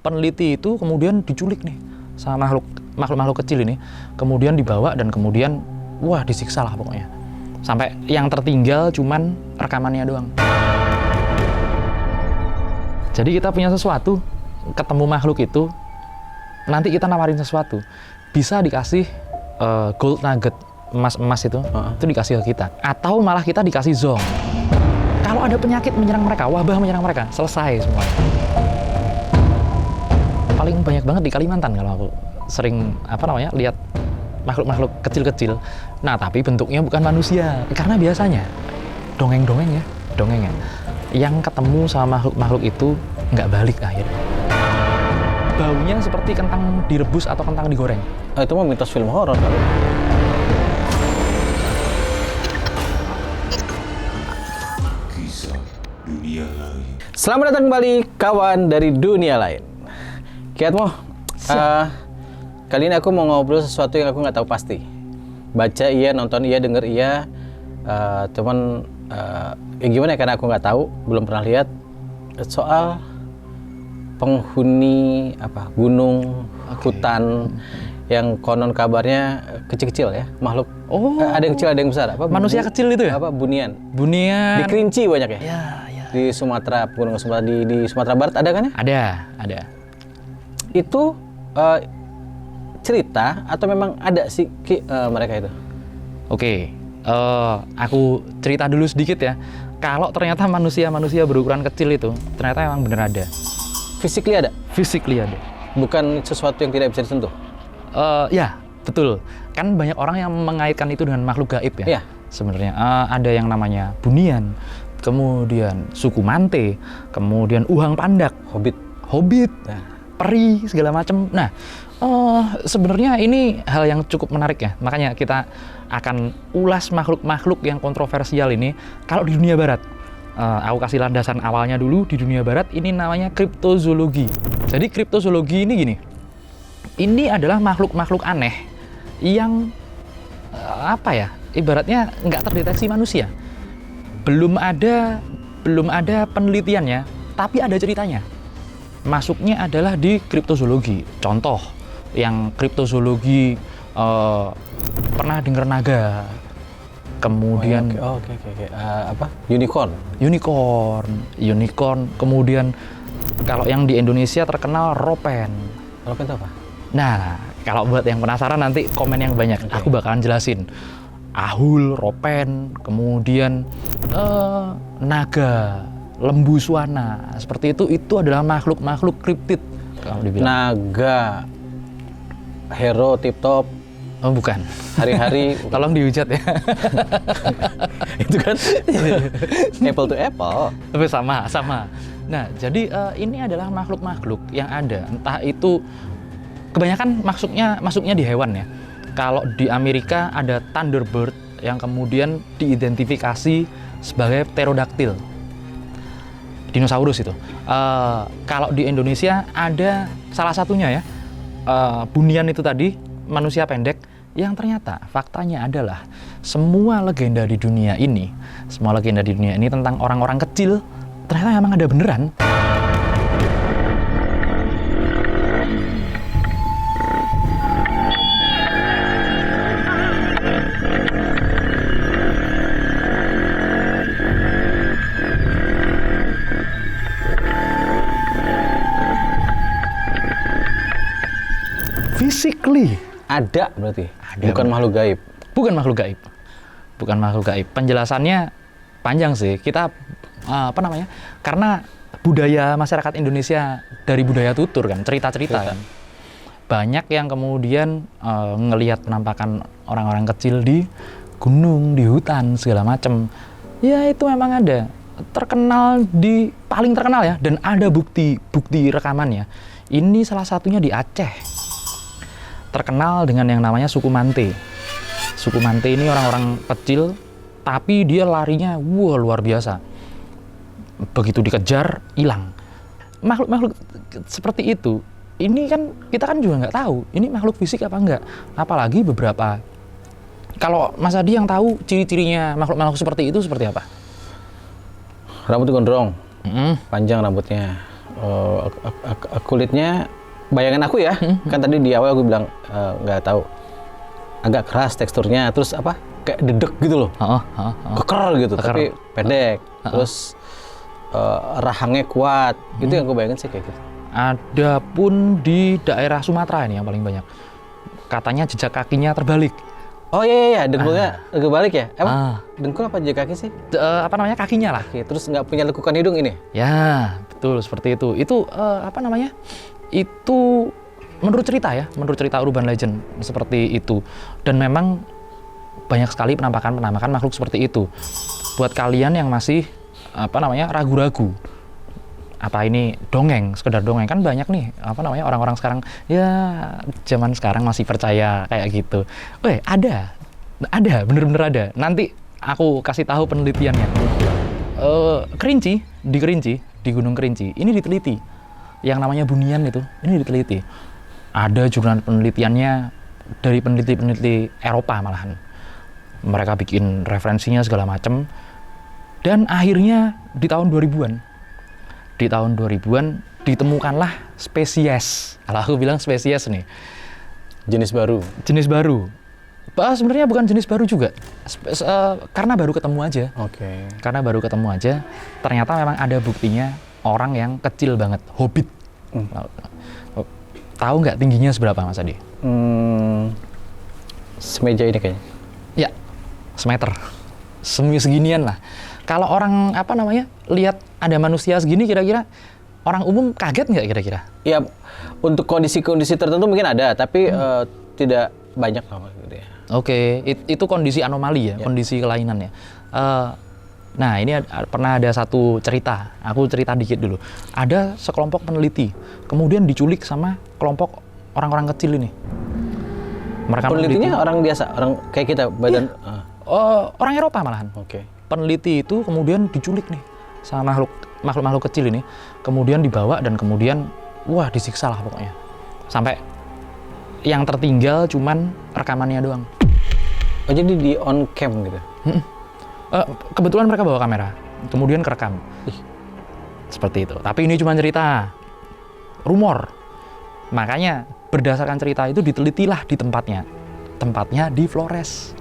peneliti itu kemudian diculik nih sama makhluk kecil ini, kemudian dibawa dan kemudian wah disiksa lah pokoknya. Sampai yang tertinggal cuman rekamannya doang. Jadi kita punya sesuatu, ketemu makhluk itu, nanti kita nawarin sesuatu, bisa dikasih gold nugget, emas itu dikasih ke kita. Atau malah kita dikasih zong. Kalau ada penyakit menyerang mereka, wabah menyerang mereka, selesai semuanya. Paling banyak banget di Kalimantan kalau aku sering lihat makhluk-makhluk kecil-kecil. Nah, tapi bentuknya bukan manusia. Karena biasanya dongeng yang ketemu sama makhluk-makhluk itu nggak balik akhirnya. Baunya seperti kentang direbus atau kentang digoreng. Itu mah mitos film horor kali. Selamat datang kembali kawan dari dunia lain. Kiatmo, kali ini aku mau ngobrol sesuatu yang aku nggak tahu pasti. Baca iya, nonton iya, denger iya, cuman gimana ya, karena aku nggak tahu, belum pernah lihat soal penghuni gunung, hutan yang konon kabarnya kecil-kecil ya, makhluk. Ada yang kecil, ada yang besar. Manusia kecil itu ya? Bunian. Bunian. Di Kerinci banyak ya? Ya. Di Sumatera, Gunung Sumatera, di Sumatera Barat ada kan ya? Ada. Itu cerita atau memang ada sih mereka itu? Oke, aku cerita dulu sedikit ya. Kalau ternyata manusia berukuran kecil itu ternyata emang bener ada. Physically ada? Physically ada. Bukan sesuatu yang tidak bisa disentuh? Ya, betul. Kan banyak orang yang mengaitkan itu dengan makhluk gaib ya. Iya. Sebenarnya ada yang namanya bunian, kemudian suku Mante, kemudian uhang pandak, hobbit, peri segala macam. Nah, sebenarnya ini hal yang cukup menarik ya. Makanya kita akan ulas makhluk-makhluk yang kontroversial ini kalau di dunia barat. Aku kasih landasan awalnya dulu. Di dunia barat ini namanya kriptozoologi. Jadi kriptozoologi ini gini. Ini adalah makhluk-makhluk aneh yang ibaratnya nggak terdeteksi manusia. Belum ada penelitiannya, tapi ada ceritanya. Masuknya adalah di kriptozoologi. Contoh, yang kriptozoologi pernah dengar naga, kemudian unicorn, kemudian kalau yang di Indonesia terkenal ropen. Ropen itu apa? Nah, kalau buat yang penasaran nanti komen yang banyak, aku bakalan jelasin. Ahul, ropen, kemudian naga, lembu suwana, seperti itu adalah makhluk-makhluk kriptid kalau dibilang. Naga, hero, tip top. Oh bukan. Hari-hari. Tolong dihujat ya. Itu kan apple to apple. Tapi sama. Nah, jadi ini adalah makhluk-makhluk yang ada. Entah itu kebanyakan masuknya di hewan ya. Kalau di Amerika ada Thunderbird yang kemudian diidentifikasi sebagai pterodaktil, dinosaurus itu. Kalau di Indonesia ada salah satunya ya, bunian itu tadi, manusia pendek, yang ternyata faktanya adalah semua legenda di dunia ini tentang orang-orang kecil ternyata memang ada beneran. Physically ada berarti? Ada. Bukan makhluk gaib? Bukan makhluk gaib. Penjelasannya panjang sih. Kita karena budaya masyarakat Indonesia dari budaya tutur kan, cerita-cerita kan. Banyak yang kemudian ngelihat penampakan orang-orang kecil di gunung, di hutan segala macam. Ya itu memang ada. Paling terkenal ya, dan ada bukti rekamannya. Ini salah satunya di Aceh. Terkenal dengan yang namanya suku Mante. Suku Mante ini orang-orang kecil, tapi dia larinya luar biasa. Begitu dikejar, hilang. Makhluk-makhluk seperti itu, ini kan kita kan juga nggak tahu, ini makhluk fisik apa enggak. Apalagi beberapa. Kalau Mas Adi yang tahu ciri-cirinya makhluk-makhluk seperti itu seperti apa? Rambut gondrong, panjang rambutnya. kulitnya, bayangan aku ya, kan tadi di awal aku bilang nggak tahu, agak keras teksturnya, terus apa, kayak dedek gitu loh, keker gitu, tapi pendek, terus rahangnya kuat, itu yang aku bayangin sih kayak gitu. Ada pun di daerah Sumatera ini yang paling banyak. Katanya jejak kakinya terbalik. Oh iya, dengkulnya kebalik ya? Emang dengkul apa jejak kaki sih? Apa namanya, kakinya lah. Oke, terus nggak punya lekukan hidung ini? Ya, betul seperti itu. Itu apa namanya? Itu menurut cerita ya, menurut cerita urban legend seperti itu. Dan memang banyak sekali penampakan makhluk seperti itu. Buat kalian yang masih apa namanya, ragu-ragu, apa ini dongeng, sekedar dongeng, kan banyak nih apa namanya orang-orang sekarang ya, zaman sekarang masih percaya kayak gitu. Weh, ada bener-bener ada. Nanti aku kasih tahu penelitiannya. Kerinci, di Gunung Kerinci ini diteliti, yang namanya bunian itu, ini diteliti. Ada jurnal penelitiannya dari peneliti Eropa malahan. Mereka bikin referensinya segala macam, dan akhirnya di tahun 2000-an ditemukanlah spesies. Kalau aku bilang spesies nih. Jenis baru. Sebenarnya bukan jenis baru juga. Karena baru ketemu aja. Oke. Karena baru ketemu aja. Ternyata memang ada buktinya orang yang kecil banget, hobbit. Tahu nggak tingginya seberapa, Mas Adi? Semeja ini kayaknya. Ya, semeter. Seginian lah. Kalau orang apa namanya lihat ada manusia segini, kira-kira orang umum kaget nggak kira-kira? Ya, untuk kondisi-kondisi tertentu mungkin ada, tapi tidak banyak lah gitu ya. Oke, itu kondisi anomali ya, kondisi kelainan ya. Nah, ini pernah ada satu cerita, aku cerita dikit dulu. Ada sekelompok peneliti, kemudian diculik sama kelompok orang-orang kecil ini. Mereka penelitinya orang biasa, orang kayak kita, badan. Iya. Orang Eropa malahan. Oke. Peneliti itu kemudian diculik nih sama makhluk kecil ini, kemudian dibawa dan kemudian wah disiksa lah pokoknya, sampai yang tertinggal cuman rekamannya doang. Oh, jadi di on cam gitu? Kebetulan mereka bawa kamera, kemudian kerekam. Seperti itu. Tapi ini cuma cerita, rumor. Makanya berdasarkan cerita itu ditelitilah di tempatnya di Flores.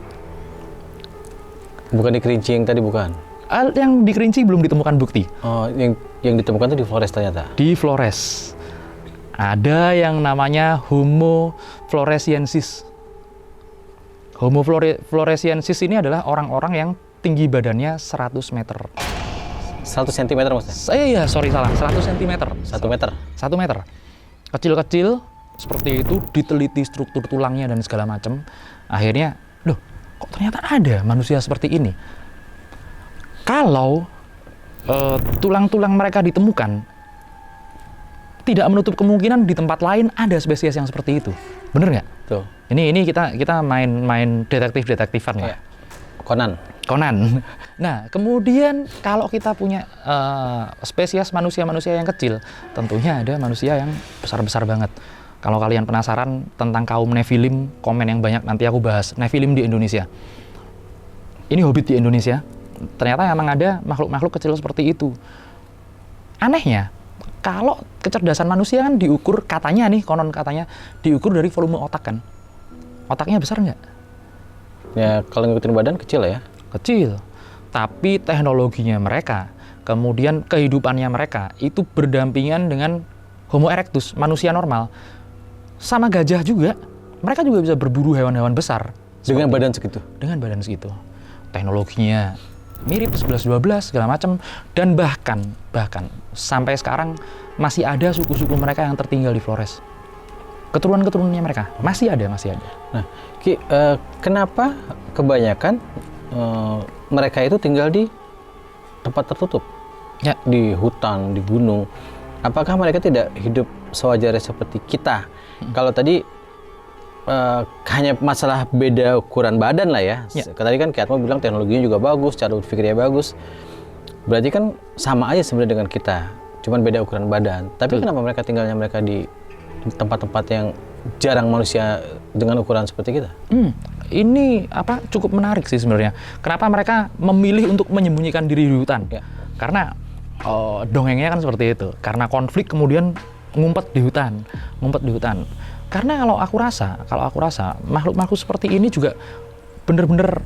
Bukan di Kerinci yang tadi, bukan? Yang di Kerinci belum ditemukan bukti. Oh, yang ditemukan itu di Flores ternyata? Di Flores. Ada yang namanya Homo floresiensis. Homo floresiensis ini adalah orang-orang yang tinggi badannya 100 meter. 100 cm maksudnya? Iya, sorry salah. 100 cm. 1 meter? 1 meter. Kecil-kecil, seperti itu, diteliti struktur tulangnya dan segala macam. Akhirnya, loh, kok ternyata ada manusia seperti ini? Kalau tulang-tulang mereka ditemukan, tidak menutup kemungkinan di tempat lain ada spesies yang seperti itu. Bener nggak? Tuh. Ini kita main detektifan lah. Iya. Conan. Nah, kemudian kalau kita punya spesies manusia-manusia yang kecil, tentunya ada manusia yang besar-besar banget. Kalau kalian penasaran tentang kaum Nephilim, komen yang banyak nanti aku bahas. Nephilim di Indonesia. Ini hobbit di Indonesia. Ternyata memang ada makhluk-makhluk kecil seperti itu. Anehnya, kalau kecerdasan manusia kan diukur, katanya nih, konon katanya, diukur dari volume otak kan. Otaknya besar nggak? Ya, kalau ngikutin badan kecil ya. Kecil. Tapi teknologinya mereka, kemudian kehidupannya mereka, itu berdampingan dengan Homo erectus, manusia normal. Sama gajah juga. Mereka juga bisa berburu hewan-hewan besar. Dengan badan segitu? Dengan badan segitu. Teknologinya mirip 11-12 segala macam, dan bahkan sampai sekarang masih ada suku-suku mereka yang tertinggal di Flores. Keturunan-keturunannya mereka masih ada. Nah, Ki, kenapa kebanyakan mereka itu tinggal di tempat tertutup? Ya, di hutan, di gunung. Apakah mereka tidak hidup sewajarnya seperti kita? Kalau tadi hanya masalah beda ukuran badan lah ya. Tadi kan Kiatmo bilang teknologinya juga bagus, cara berpikirnya bagus. Berarti kan sama aja sebenarnya dengan kita, cuman beda ukuran badan. Tapi kenapa mereka tinggalnya di tempat-tempat yang jarang manusia dengan ukuran seperti kita? Ini cukup menarik sih sebenarnya. Kenapa mereka memilih untuk menyembunyikan diri di hutan? Ya. Karena dongengnya kan seperti itu. Karena konflik kemudian ngumpet di hutan. Karena kalau aku rasa makhluk-makhluk seperti ini juga bener-bener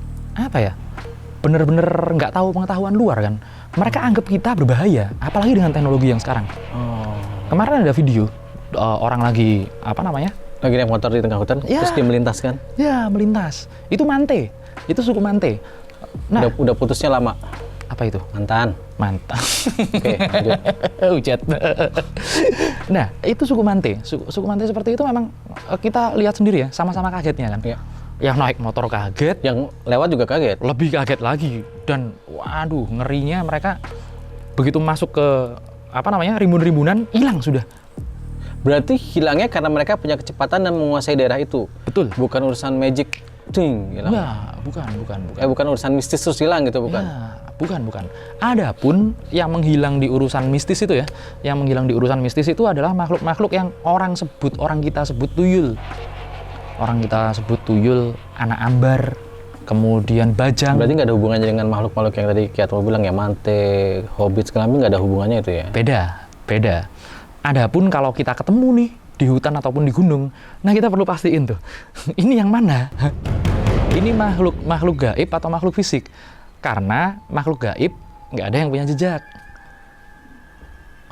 bener-bener nggak tahu pengetahuan luar kan. Mereka anggap kita berbahaya, apalagi dengan teknologi yang sekarang. Kemarin ada video orang lagi Lagi naik motor di tengah hutan, Ya. terus dia melintas kan? Ya, melintas. Itu Mante. Itu suku Mante. Nah, Udah putusnya lama. apa itu? Mantan. Mantap. Oke, lanjut. Ujat. Nah, itu suku Mante. Suku Mante seperti itu memang kita lihat sendiri ya, sama-sama kagetnya kan. Iya. Yang naik motor kaget, Yang lewat juga kaget. lebih kaget lagi. Dan waduh, ngerinya mereka begitu masuk ke rimbun-rimbunan, hilang sudah. Berarti hilangnya karena mereka punya kecepatan dan menguasai daerah itu. Betul. Bukan urusan magic, hilang. Ya, bukan. Bukan urusan mistis terus hilang gitu, bukan? Ya, bukan. Adapun yang menghilang di urusan mistis itu ya, adalah makhluk-makhluk yang orang kita sebut tuyul. Orang kita sebut tuyul, anak ambar, kemudian bajang. Berarti nggak ada hubungannya dengan makhluk-makhluk yang tadi Kiat mau bilang ya, Mante, Hobbit, segala macam, nggak ada hubungannya itu ya? Beda. Adapun kalau kita ketemu nih di hutan ataupun di gunung, nah kita perlu pastiin tuh, ini yang mana? Ini makhluk gaib atau makhluk fisik? Karena makhluk gaib nggak ada yang punya jejak.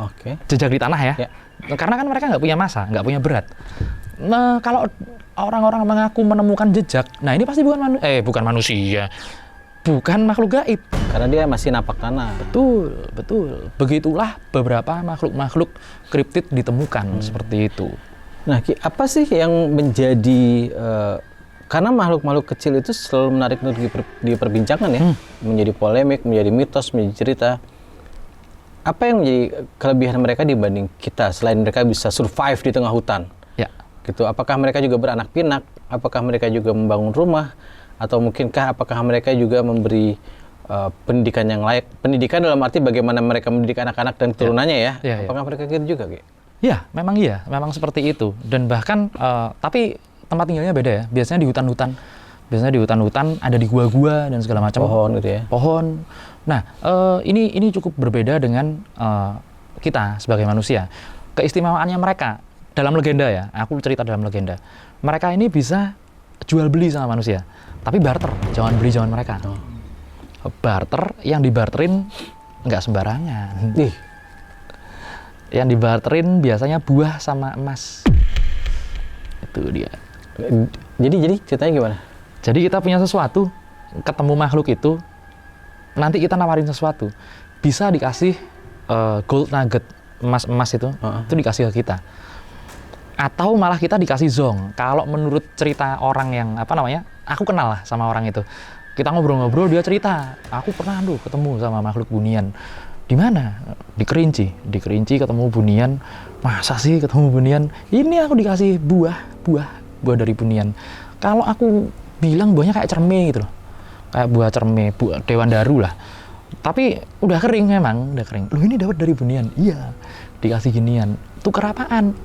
Oke. Jejak di tanah ya. Ya. Karena kan mereka nggak punya massa, nggak punya berat. Nah, kalau orang-orang mengaku menemukan jejak, nah ini pasti bukan manusia. Bukan makhluk gaib. Karena dia masih napak tanah. Betul. Begitulah beberapa makhluk-makhluk kriptid ditemukan seperti itu. Nah, Ki, apa sih yang menjadi karena makhluk-makhluk kecil itu selalu menarik untuk diperbincangan ya, menjadi polemik, menjadi mitos, menjadi cerita. Apa yang menjadi kelebihan mereka dibanding kita selain mereka bisa survive di tengah hutan? Ya. Gitu. Apakah mereka juga beranak pinak? Apakah mereka juga membangun rumah? Atau mungkinkah apakah mereka juga memberi pendidikan yang layak? Pendidikan dalam arti bagaimana mereka mendidik anak-anak dan keturunannya ya? Ya. Apakah mereka gitu juga, Ki? Ya, memang seperti itu. Dan bahkan, tapi tempat tinggalnya beda ya. Biasanya di hutan-hutan, ada di gua-gua dan segala macam. Pohon gitu ya? Pohon. Nah, ini cukup berbeda dengan kita sebagai manusia. Keistimewaannya mereka dalam legenda ya. Aku cerita dalam legenda. Mereka ini bisa jual beli sama manusia, tapi barter. Jangan beli jangan mereka. Barter, yang dibarterin nggak sembarangan. Yang dibarterin biasanya buah sama emas. Itu dia. Jadi ceritanya gimana? Jadi kita punya sesuatu, ketemu makhluk itu, nanti kita nawarin sesuatu, bisa dikasih gold nugget, emas itu dikasih ke kita. Atau malah kita dikasih zong. Kalau menurut cerita orang yang aku kenal lah sama orang itu. Kita ngobrol-ngobrol, dia cerita, aku pernah ketemu sama makhluk bunian. Di mana? Di Kerinci ketemu bunian. Masa sih ketemu bunian? Ini aku dikasih buah dari bunian. Kalau aku bilang buahnya kayak cerme gitu loh. Kayak buah cerme, buah Dewan Daru lah. Tapi udah kering memang, Loh ini dapat dari bunian? Iya, dikasih ginian. Tuker apaan?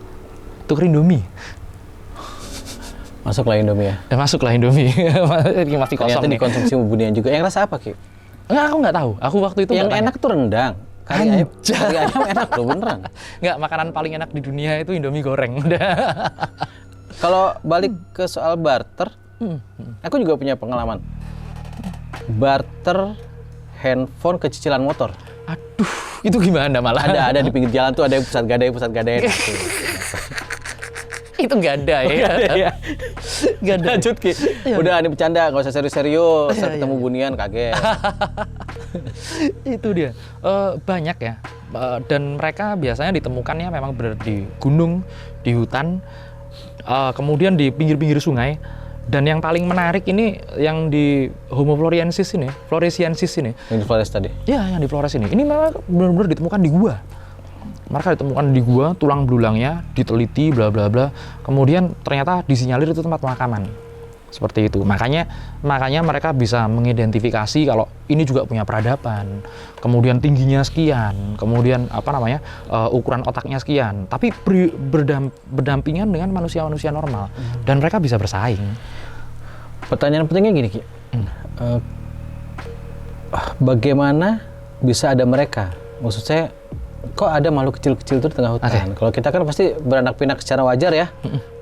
Tuker Indomie. Masuklah Indomie ya? Masuklah Indomie. Masih kosong Ternyata nih. dikonsumsi bunian juga. Yang rasa apa, Ki? Enggak, aku nggak tahu. Aku waktu itu Yang nggak enak tuh rendang. Kari ayam enak loh, beneran. Nggak, makanan paling enak di dunia itu Indomie goreng. Udah. Kalau balik ke soal barter, aku juga punya pengalaman. Barter handphone ke cicilan motor. Aduh, itu gimana malah? Ada di pinggir jalan tuh, ada yang pusat gadai. Itu nggak ada ya. Nggak ada. Lanjut, Ki. Udah, ini bercanda, nggak usah serius-serius. Saya ketemu bunian, kaget. Itu dia. Banyak ya. Dan mereka biasanya ditemukannya memang berada di gunung, di hutan, kemudian di pinggir-pinggir sungai. Dan yang paling menarik ini yang di Homo floresiensis ini. Yang di Flores tadi? Ya, yang di Flores ini. Ini memang benar-benar ditemukan di gua. Mereka ditemukan di gua, tulang belulangnya diteliti, bla bla bla. Kemudian ternyata disinyalir itu tempat pemakaman. Seperti itu. Makanya mereka bisa mengidentifikasi kalau ini juga punya peradaban. Kemudian tingginya sekian, kemudian ukuran otaknya sekian. Tapi berdampingan dengan manusia-manusia normal. Dan mereka bisa bersaing. Pertanyaan pentingnya gini, Ki. Bagaimana bisa ada mereka Maksud saya, kok ada makhluk kecil-kecil itu di tengah hutan? Kalau kita kan pasti beranak pinak secara wajar ya.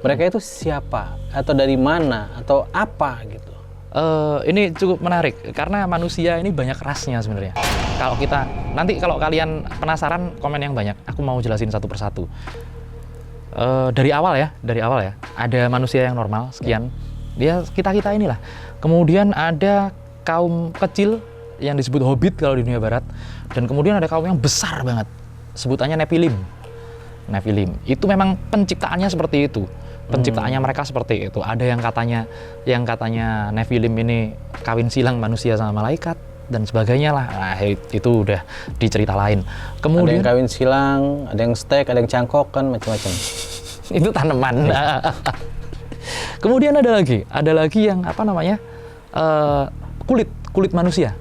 Mereka itu siapa? Atau dari mana? Atau apa gitu? Ini cukup menarik karena manusia ini banyak rasnya sebenarnya. Kalau kalian penasaran, komen yang banyak. Aku mau jelasin satu persatu. Dari awal ya, ada manusia yang normal sekian. Dia kita inilah. Kemudian ada kaum kecil yang disebut hobbit kalau di dunia barat, dan kemudian ada kaum yang besar banget, sebutannya Nephilim. Itu memang penciptaannya seperti itu. Penciptaannya mereka seperti itu. Ada yang katanya Nephilim ini kawin silang manusia sama malaikat dan sebagainya lah. Nah, itu udah dicerita lain. Kemudian ada yang kawin silang, ada yang steak, ada yang cangkok, kan macam-macam. Itu tanaman. Kemudian ada lagi yang apa namanya? Kulit manusia.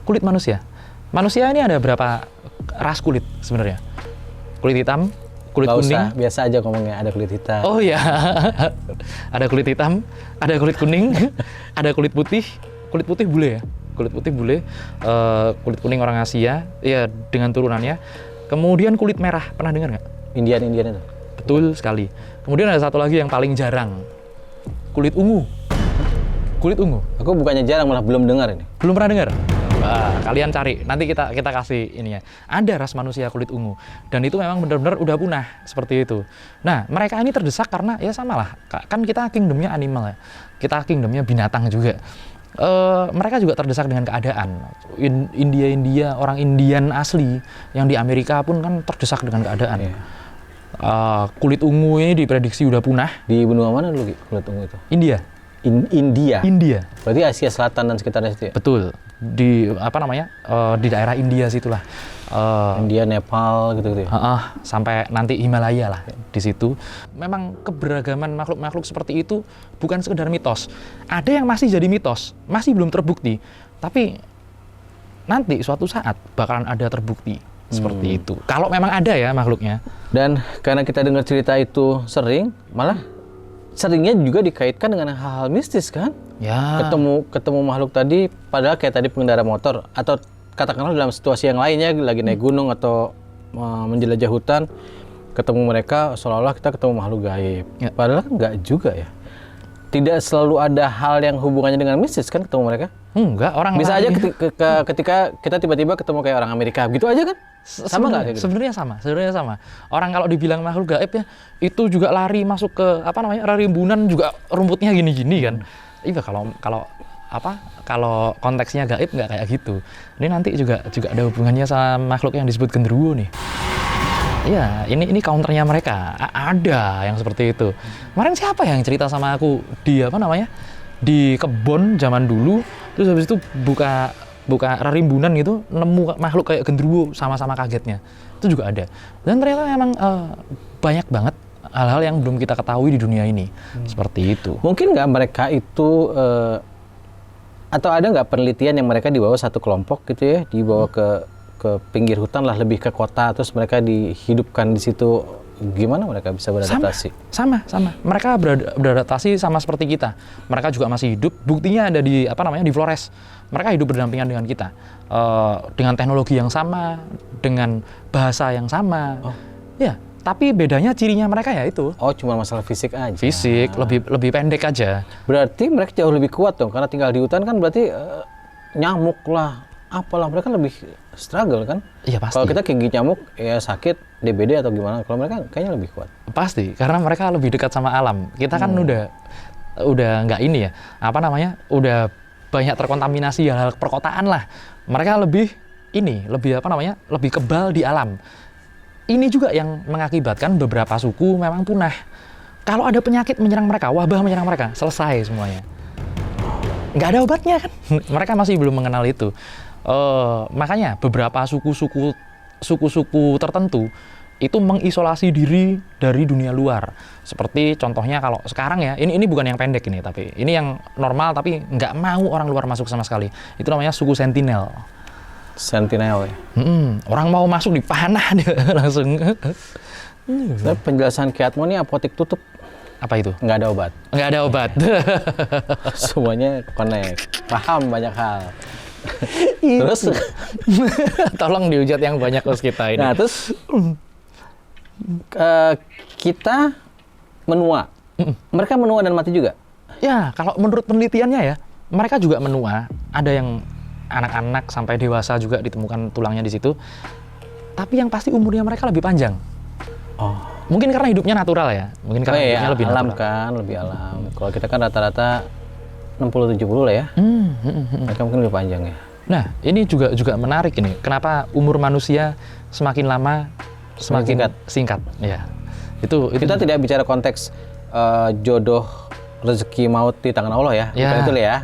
Kulit manusia. Manusia ini ada berapa ras kulit sebenarnya? Kulit hitam, kulit kuning. Biasa aja ngomongnya, ada kulit hitam. Oh iya. Ada kulit hitam, ada kulit kuning, ada kulit putih. Kulit putih bule ya. Kulit putih bule. Kulit kuning orang Asia, ya dengan turunannya. Kemudian kulit merah, pernah dengar nggak? Indian itu. Betul sekali. Kemudian ada satu lagi yang paling jarang. Kulit ungu. Kulit ungu. Aku bukannya jarang, malah belum dengar ini. Belum pernah dengar? Kalian cari, nanti kita kasih ini ya. Ada ras manusia kulit ungu, dan itu memang benar-benar udah punah seperti itu. Nah, mereka ini terdesak karena ya samalah, kan kita kingdomnya animal ya, kita kingdomnya binatang juga. Mereka juga terdesak dengan keadaan. India, orang Indian asli yang di Amerika pun kan terdesak dengan keadaan. Kulit ungu ini diprediksi udah punah. Di benua mana dulu kulit ungu itu? India. India. Berarti Asia Selatan dan sekitarnya situ ya? Betul. Di di daerah India situlah. India, Nepal gitu ya. Sampai nanti Himalaya lah di situ. Memang keberagaman makhluk-makhluk seperti itu bukan sekedar mitos. Ada yang masih jadi mitos, masih belum terbukti. Tapi nanti suatu saat bakalan ada terbukti seperti itu. Kalau memang ada ya makhluknya. Dan karena kita dengar cerita itu sering, malah seringnya juga dikaitkan dengan hal-hal mistis kan? Ya. Ketemu makhluk tadi, padahal kayak tadi pengendara motor, atau katakanlah dalam situasi yang lainnya lagi naik gunung atau menjelajah hutan, ketemu mereka seolah-olah kita ketemu makhluk gaib. Ya. Padahal nggak juga ya. Tidak selalu ada hal yang hubungannya dengan mistis kan ketemu mereka? Enggak, orang bisa aja ketika kita tiba-tiba ketemu kayak orang Amerika gitu aja kan? Sama nggak kayak gitu? Sebenarnya sama. Orang kalau dibilang makhluk gaib ya, itu juga lari masuk ke rimbunan juga rumputnya gini-gini kan. Iya kalau konteksnya gaib nggak kayak gitu. Ini nanti juga ada hubungannya sama makhluk yang disebut genderuwo nih. Iya, ini counternya mereka. Ada yang seperti itu. Kemarin siapa yang cerita sama aku di kebon zaman dulu, terus habis itu buka rimbunan gitu, nemu makhluk kayak genderuwo, sama-sama kagetnya. Itu juga ada. Dan ternyata memang banyak banget hal-hal yang belum kita ketahui di dunia ini. Seperti itu. Mungkin nggak mereka itu atau ada nggak penelitian yang mereka dibawa satu kelompok gitu ya, dibawa ke pinggir hutan lah, lebih ke kota, terus mereka dihidupkan di situ, gimana mereka bisa beradaptasi? Sama. Mereka beradaptasi sama seperti kita. Mereka juga masih hidup. Buktinya ada di Flores. Mereka hidup berdampingan dengan kita, dengan teknologi yang sama, dengan bahasa yang sama. Ya, tapi bedanya cirinya mereka ya itu. Oh, cuma masalah fisik aja. Fisik, lebih pendek aja. Berarti mereka jauh lebih kuat dong, karena tinggal di hutan kan berarti nyamuk lah, apalah, mereka lebih struggle kan? Iya pasti. Kalau kita gigit nyamuk ya sakit, DBD atau gimana. Kalau mereka kayaknya lebih kuat. Pasti, karena mereka lebih dekat sama alam. Kita kan udah nggak ini ya, udah banyak terkontaminasi hal-hal perkotaan lah. Mereka lebih kebal di alam. Ini juga yang mengakibatkan beberapa suku memang punah. Kalau ada penyakit menyerang mereka, wabah menyerang mereka, selesai semuanya. Nggak ada obatnya kan? Mereka masih belum mengenal itu. Makanya beberapa suku-suku tertentu itu mengisolasi diri dari dunia luar. Seperti contohnya kalau sekarang ya, ini bukan yang pendek ini, tapi ini yang normal tapi nggak mau orang luar masuk sama sekali. Itu namanya suku Sentinel. Sentinel ya? Orang mau masuk dipanah dia langsung. Tapi penjelasan Kiatmo ini apotek tutup. Apa itu? Nggak ada obat. Nggak ada obat. Semuanya connect. Paham banyak hal. Terus Tolong dihujat yang banyak host kita ini. nah terus kita menua. Mereka menua dan mati juga. Ya, kalau menurut penelitiannya ya, mereka juga menua. Ada yang anak-anak sampai dewasa juga ditemukan tulangnya di situ. Tapi yang pasti umurnya mereka lebih panjang. Oh. Mungkin karena hidupnya natural ya. Mungkin karena hidupnya lebih alam natural. kan, lebih alam. Kalau kita kan rata-rata 60-70 lah ya. Mereka mungkin lebih panjang ya. Nah, ini juga menarik ini. Kenapa umur manusia semakin lama semakin singkat? Ya. Itu Kita tidak bicara konteks jodoh, rezeki, maut di tangan Allah ya. Ya. Bukan itu lah ya.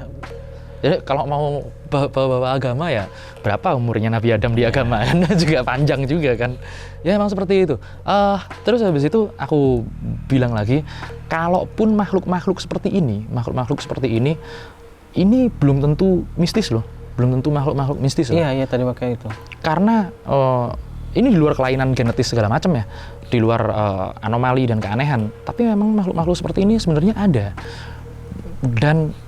Jadi kalau mau bawa agama ya, berapa umurnya Nabi Adam di agama? Kan juga panjang juga kan. Ya emang seperti itu. Terus habis itu aku bilang lagi, kalaupun makhluk-makhluk seperti ini belum tentu mistis loh. Belum tentu makhluk-makhluk mistis loh. Iya, tadi makanya itu. Karena ini di luar kelainan genetis segala macam ya, di luar anomali dan keanehan. Tapi memang makhluk-makhluk seperti ini sebenarnya ada. Dan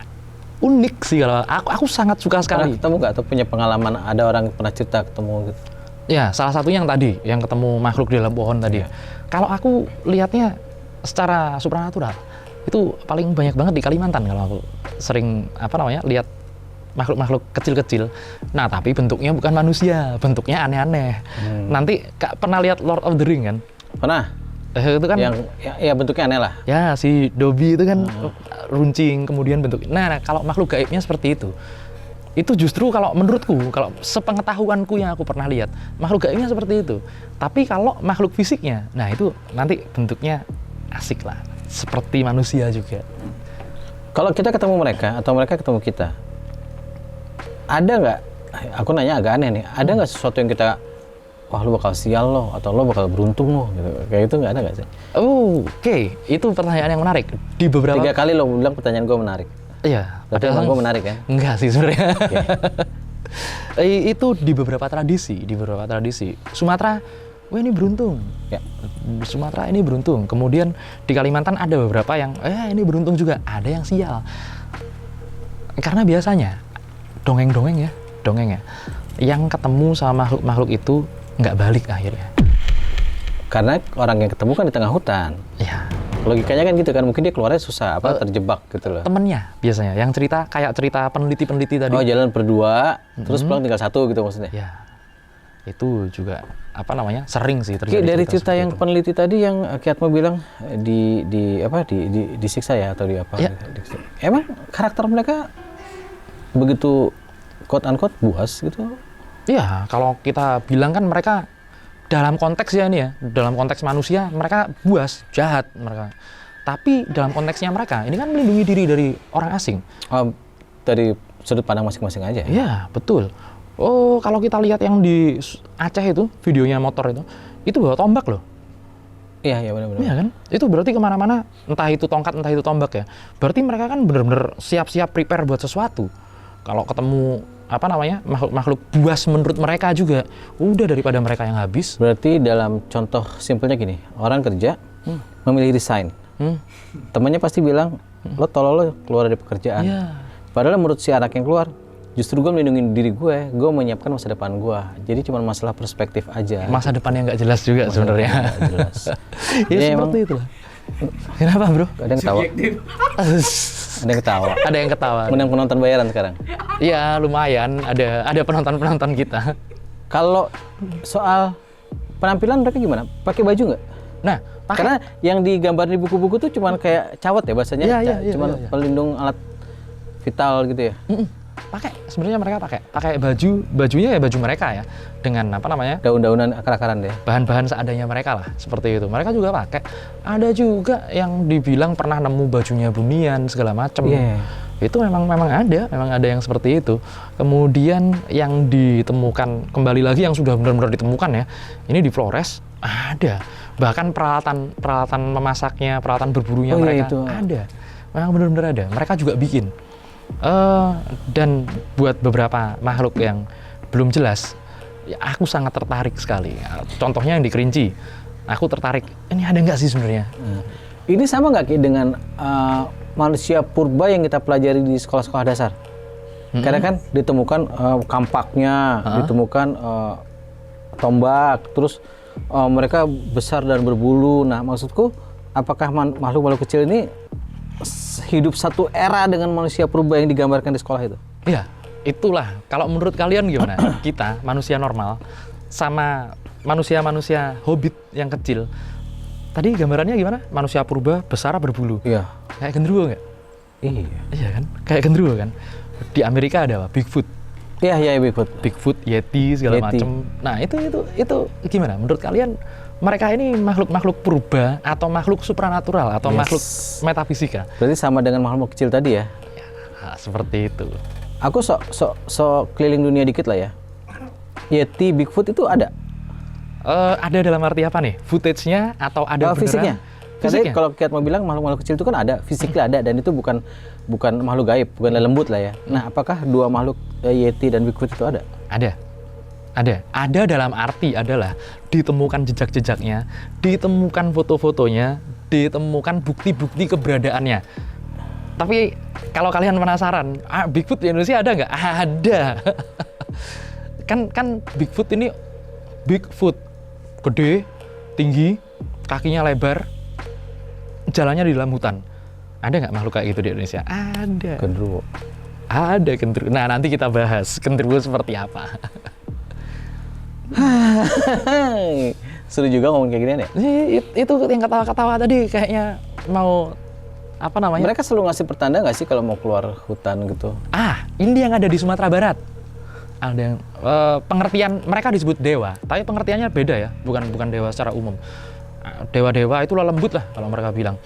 unik sih kalau aku sangat suka sekali. Pernah ketemu nggak atau punya pengalaman ada orang pernah cerita ketemu gitu? Ya, salah satunya yang tadi, yang ketemu makhluk di dalam pohon tadi. Kalau aku lihatnya secara supranatural, itu paling banyak banget di Kalimantan kalau aku sering lihat makhluk-makhluk kecil-kecil. Nah, tapi bentuknya bukan manusia, bentuknya aneh-aneh. Nanti pernah lihat Lord of the Ring kan? Pernah? Itu kan Yang ya bentuknya aneh lah. ya si Dobby itu kan runcing kemudian bentuk. Nah, kalau makhluk gaibnya seperti itu. Itu justru kalau menurutku, kalau sepengetahuanku yang aku pernah lihat, makhluk gaibnya seperti itu. Tapi kalau makhluk fisiknya, nah itu nanti bentuknya asik lah, seperti manusia juga. Kalau kita ketemu mereka atau mereka ketemu kita, ada nggak? Aku nanya agak aneh nih. Ada nggak sesuatu yang kita, wah lu bakal sial loh, atau lo bakal beruntung loh, gitu. Kayak itu nggak ada nggak sih? Oke, itu pertanyaan yang menarik. Di beberapa 3 kali lo bilang pertanyaan gue menarik. Iya, Padahal gue menarik kan? enggak sih sebenarnya. Itu di beberapa tradisi, Sumatera, wah ini beruntung. Ya. Sumatera ini beruntung. Kemudian di Kalimantan ada beberapa yang, ini beruntung juga. Ada yang sial. Karena biasanya dongeng ya, yang ketemu sama makhluk-makhluk itu nggak balik akhirnya. Karena orang yang ketemu kan di tengah hutan. Ya. Logikanya kan gitu kan, mungkin dia keluarnya susah, terjebak gitu loh. Temennya biasanya, yang kayak cerita peneliti-peneliti tadi. Oh, jalan berdua, terus pulang tinggal satu gitu maksudnya? Ya, itu juga sering sih terjadi. Dari cerita yang itu. peneliti tadi yang Kiatmo bilang disiksa ya atau di apa? Ya. Emang karakter mereka begitu quote unquote buas gitu? Iya, kalau kita bilang kan mereka dalam konteks dalam konteks manusia mereka buas, jahat mereka. Tapi dalam konteksnya mereka, ini kan melindungi diri dari orang asing. Dari sudut pandang masing-masing aja. Iya, betul. Oh, kalau kita lihat yang di Aceh itu, videonya motor itu bawa tombak loh. Iya benar-benar. Iya kan? Itu berarti kemana-mana, entah itu tongkat, entah itu tombak ya. Berarti mereka kan benar-benar siap-siap prepare buat sesuatu. Kalau ketemu makhluk-makhluk buas menurut mereka juga, udah daripada mereka yang habis. Berarti dalam contoh simpelnya gini, orang kerja memilih resign. Temannya pasti bilang, lo tolol lo keluar dari pekerjaan. Iya. Padahal menurut si anak yang keluar, justru gue melindungi diri gue menyiapkan masa depan gue. Jadi cuma masalah perspektif aja. Masa depan yang nggak jelas juga sebenarnya. Nggak jelas. Ya seperti itu lah. Kenapa bro? Ada yang ketawa. Ada yang ketawa. Ada yang ketawa. Menang penonton bayaran sekarang. Iya lumayan, ada penonton kita. Kalau soal penampilan mereka gimana? Pakai baju nggak? Nah, Karena yang digambar di buku-buku tuh cuman kayak cawat ya bahasanya, Iya, cuman iya. pelindung alat vital gitu ya. pakai sebenarnya mereka pakai bajunya ya baju mereka ya, dengan Daun-daunan akar-akaran deh. bahan-bahan seadanya mereka lah, seperti itu. Mereka juga pakai. Ada juga yang dibilang pernah nemu bajunya bunian segala macam. Iya. Itu memang ada yang seperti itu. Kemudian yang ditemukan kembali lagi yang sudah benar-benar ditemukan ya, ini di Flores ada. Bahkan peralatan memasaknya, peralatan berburunya mereka itu. ada. Memang benar-benar ada. Mereka juga bikin. Dan buat beberapa makhluk yang belum jelas, ya aku sangat tertarik sekali. Contohnya yang di Kerinci, aku tertarik. Ini ada nggak sih sebenarnya? Ini sama nggak Ki dengan manusia purba yang kita pelajari di sekolah-sekolah dasar? Karena kan ditemukan kampaknya, ditemukan tombak, terus mereka besar dan berbulu. Nah, maksudku, apakah makhluk-makhluk kecil ini hidup satu era dengan manusia purba yang digambarkan di sekolah itu? Iya, itulah. Kalau menurut kalian gimana? Kita, manusia normal, sama manusia-manusia hobbit yang kecil. Tadi gambarannya gimana? Manusia purba, besar, berbulu. Iya. Kayak genderuwo nggak? Iya. Iya kan? Kayak genderuwo kan? Di Amerika ada apa? Bigfoot. Iya, Bigfoot. Bigfoot, Yeti, segala Yeti. macam. Nah, itu gimana? Menurut kalian mereka ini makhluk-makhluk purba atau makhluk supranatural atau makhluk metafisika? Berarti sama dengan makhluk kecil tadi ya? Nah, seperti itu. Aku sok keliling dunia dikit lah ya. Yeti, Bigfoot itu ada? Ada dalam arti apa nih? Footage-nya atau ada beneran? Fisiknya? Karena Fisiknya? kalau Kiat mau bilang makhluk-makhluk kecil itu kan ada, fisiknya ada, dan itu bukan makhluk gaib, bukan lembut lah ya. Nah, apakah dua makhluk Yeti dan Bigfoot itu ada? Ada dalam arti adalah ditemukan jejak-jejaknya, ditemukan foto-fotonya, ditemukan bukti-bukti keberadaannya. Tapi kalau kalian penasaran, Bigfoot di Indonesia ada nggak? Ada. kan Bigfoot ini Bigfoot, gede, tinggi, kakinya lebar, jalannya di dalam hutan. Ada nggak makhluk kayak gitu di Indonesia? Ada. Genderuwo. Ada genderuwo. Nah, nanti kita bahas genderuwo seperti apa. Seru juga ngomong kayak gini ya? Itu yang ketawa-ketawa tadi kayaknya mau apa namanya? Mereka selalu ngasih pertanda nggak sih kalau mau keluar hutan gitu? Ini yang ada di Sumatera Barat. Ada yang pengertian mereka disebut dewa, tapi pengertiannya beda ya, bukan dewa secara umum. Dewa-dewa itu lembut lah kalau mereka bilang.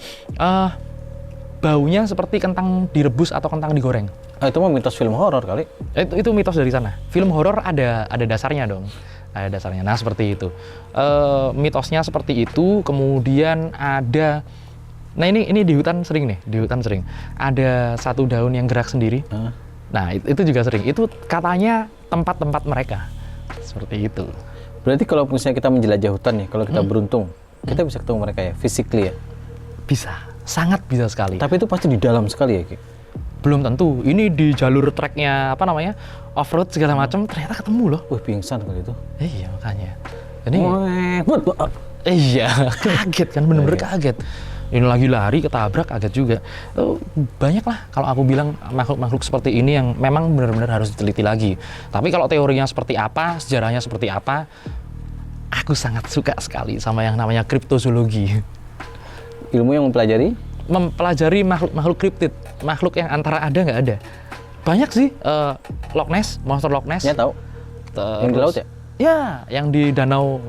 Baunya seperti kentang direbus atau kentang digoreng. Itu mah mitos film horor kali. Itu mitos dari sana. Film horor ada dasarnya dong. Ada dasarnya. Nah, seperti itu. Mitosnya seperti itu. Kemudian ada, nah ini di hutan sering nih, ada satu daun yang gerak sendiri. Nah, itu juga sering. Itu katanya tempat-tempat mereka. Seperti itu. Berarti kalau misalnya kita menjelajah hutan nih, kalau kita beruntung, kita bisa ketemu mereka ya, physically ya? Bisa, sangat bisa sekali. Tapi itu pasti di dalam sekali ya, Ki? Belum tentu. Ini di jalur treknya off-road segala macam, ternyata ketemu loh. Wih, pingsan kali itu. Iya, makanya. Ini iya, kaget kan, bener-bener kaget. Ini lagi lari, ketabrak, kaget juga. Banyak lah kalau aku bilang makhluk-makhluk seperti ini yang memang benar-benar harus diteliti lagi. Tapi kalau teorinya seperti apa, sejarahnya seperti apa, aku sangat suka sekali sama yang namanya kriptozoologi. Ilmu yang mempelajari makhluk kriptid, makhluk yang antara ada nggak ada. Banyak sih, Loch Ness, monster Loch Ness. Ya tahu. Yang di laut ya? Ya, yang di danau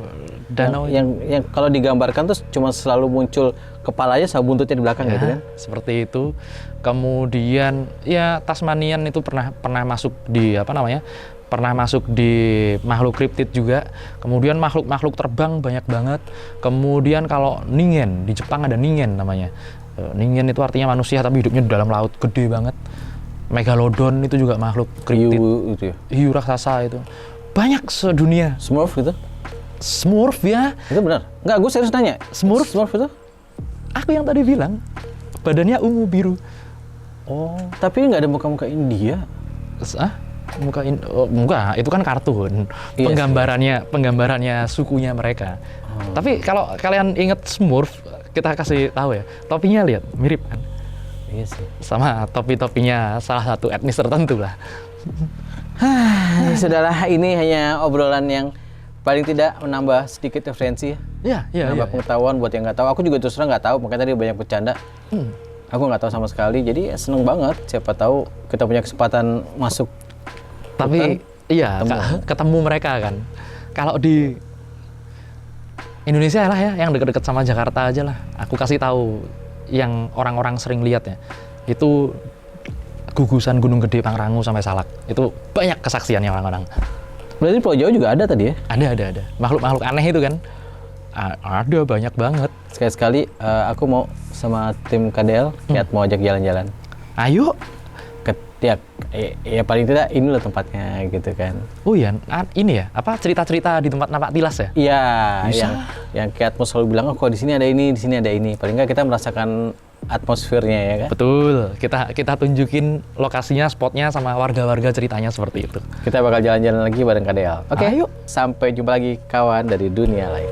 yang kalau digambarkan tuh cuma selalu muncul kepalanya sama buntutnya di belakang gitu kan? Seperti itu. Kemudian ya Tasmanian itu pernah masuk di pernah masuk di makhluk kriptid juga. Kemudian makhluk terbang banyak banget. Kemudian kalau ningen, di Jepang ada ningen namanya. Ningen itu artinya manusia tapi hidupnya di dalam laut, gede banget. Megalodon itu juga makhluk kriptid. Hiu itu ya? Hiu raksasa itu. Banyak sedunia. Smurf gitu? Smurf ya? Itu benar? Enggak, gue serius nanya. Smurf itu? Aku yang tadi bilang, badannya ungu biru. Oh, tapi nggak ada muka-muka India. Enggak, itu kan kartun. Iya, Penggambarannya sukunya mereka. Tapi kalau kalian inget Smurf, kita kasih tahu ya. Topinya lihat, mirip kan? Iya sih. Sama topi-topinya salah satu etnis tertentu lah. Sudahlah, ini hanya obrolan yang paling tidak menambah sedikit referensi. Iya. Menambah pengetahuan buat yang nggak tahu. Aku juga terus terang nggak tahu, makanya tadi banyak bercanda. Aku nggak tahu sama sekali, jadi seneng banget. Siapa tahu kita punya kesempatan masuk. Tapi iya, ketemu mereka kan. Kalau di Indonesia lah ya, yang deket-deket sama Jakarta aja lah. Aku kasih tahu yang orang-orang sering lihat ya. Itu gugusan Gunung Gede Pangrango sampai Salak. Itu banyak kesaksiannya orang-orang. Berarti Pulau Jawa juga ada tadi ya? Ada. Makhluk-makhluk aneh itu kan. Ada banyak banget. Sekali-sekali aku mau sama tim KDL, Kiat mau ajak jalan-jalan. Ayo. Ya paling tidak inilah tempatnya gitu kan. Oh iya, ini ya, cerita-cerita di tempat nampak tilas ya? Iya, yang Kiat mau selalu bilang, oh kok di sini ada ini, di sini ada ini. Paling nggak kita merasakan atmosfernya ya kan. Betul, kita tunjukin lokasinya, spotnya, sama warga-warga ceritanya seperti itu. Kita bakal jalan-jalan lagi bareng KDL. Oke, Ayo. sampai jumpa lagi kawan dari dunia lain.